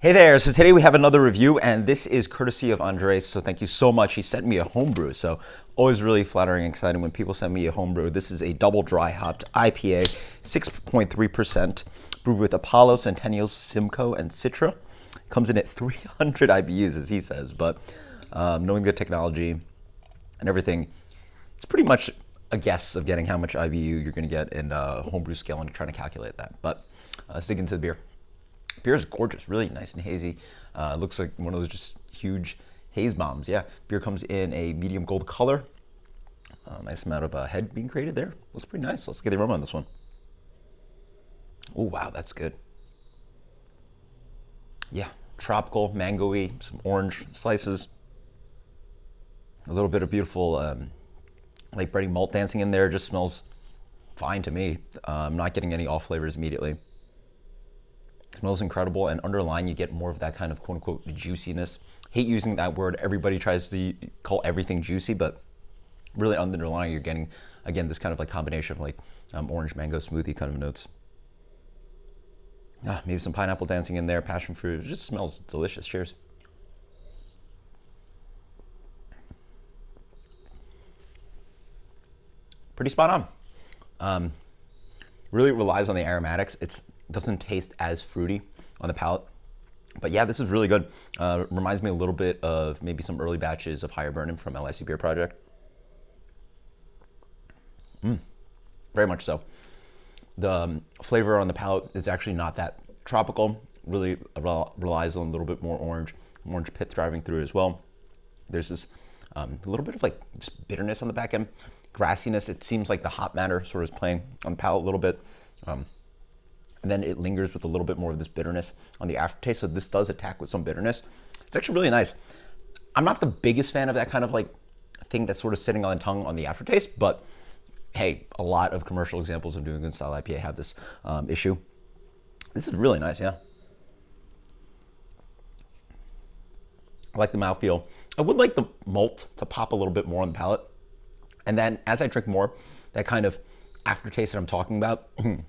Hey there, so today we have another review, and this is courtesy of Andres, so thank you so much. He sent me a homebrew, so always really flattering and exciting when people send me a homebrew. This is a double dry hopped IPA, 6.3%, brewed with Apollo, Centennial, Simcoe, and Citra. Comes in at 300 IBUs, as he says, but knowing the technology and everything, it's pretty much a guess of getting how much IBU you're going to get in homebrew scale and trying to calculate that. But let's dig into the beer. Beer is gorgeous, really nice and hazy. Looks like one of those just huge haze bombs. Yeah, beer comes in a medium gold color. Nice amount of head being created there. Looks pretty nice. Let's get the aroma on this one. Oh, wow, that's good. Yeah, tropical, mango-y, some orange slices. A little bit of beautiful like bready malt dancing in there. Just smells fine to me. I'm not getting any off flavors immediately. Smells incredible, and underlying you get more of that kind of quote unquote juiciness. Hate using that word. Everybody tries to call everything juicy, but really underlying you're getting, again, this kind of like combination of like orange mango smoothie kind of notes. Maybe some pineapple dancing in there, passion fruit. It just smells delicious. Cheers. Pretty spot on. Really relies on the aromatics. It doesn't taste as fruity on the palate, but yeah, this is really good. Reminds me a little bit of maybe some early batches of Higher Burning from LIC Beer Project. Very much so. The flavor on the palate is actually not that tropical. Really relies on a little bit more orange pith driving through it as well. There's this a little bit of like just bitterness on the back end, grassiness. It seems like the hop matter sort of is playing on the palate a little bit. And then it lingers with a little bit more of this bitterness on the aftertaste. So this does attack with some bitterness. It's actually really nice. I'm not the biggest fan of that kind of like thing that's sort of sitting on the tongue on the aftertaste, but hey, a lot of commercial examples of New England style IPA have this issue. This is really nice, yeah. I like the mouthfeel. I would like the malt to pop a little bit more on the palate. And then as I drink more, that kind of aftertaste that I'm talking about,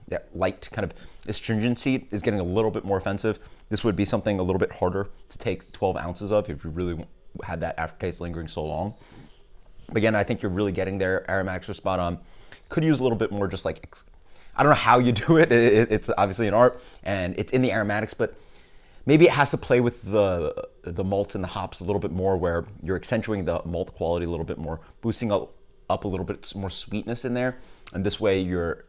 that light kind of astringency is getting a little bit more offensive. This would be something a little bit harder to take 12 ounces of if you really had that aftertaste lingering so long. But again, I think you're really getting there. Aromatics are spot on. Could use a little bit more, just like, I don't know how you do it. It's obviously an art and it's in the aromatics, but maybe it has to play with the malts and the hops a little bit more, where you're accentuating the malt quality a little bit more, boosting up a little bit more sweetness in there. And this way you're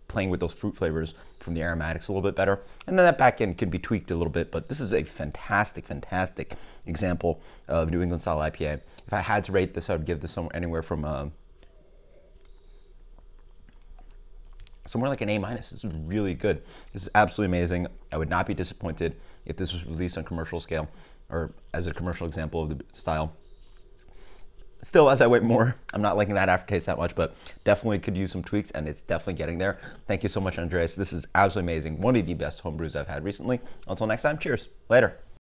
playing with those fruit flavors from the aromatics a little bit better. And then that back end can be tweaked a little bit, but this is a fantastic, fantastic example of New England style IPA. If I had to rate this, I would give this somewhere anywhere from somewhere like an A-. This is really good. This is absolutely amazing. I would not be disappointed if this was released on commercial scale or as a commercial example of the style. Still, as I wait more, I'm not liking that aftertaste that much, but definitely could use some tweaks, and it's definitely getting there. Thank you so much, Andreas. This is absolutely amazing. One of the best homebrews I've had recently. Until next time, cheers. Later.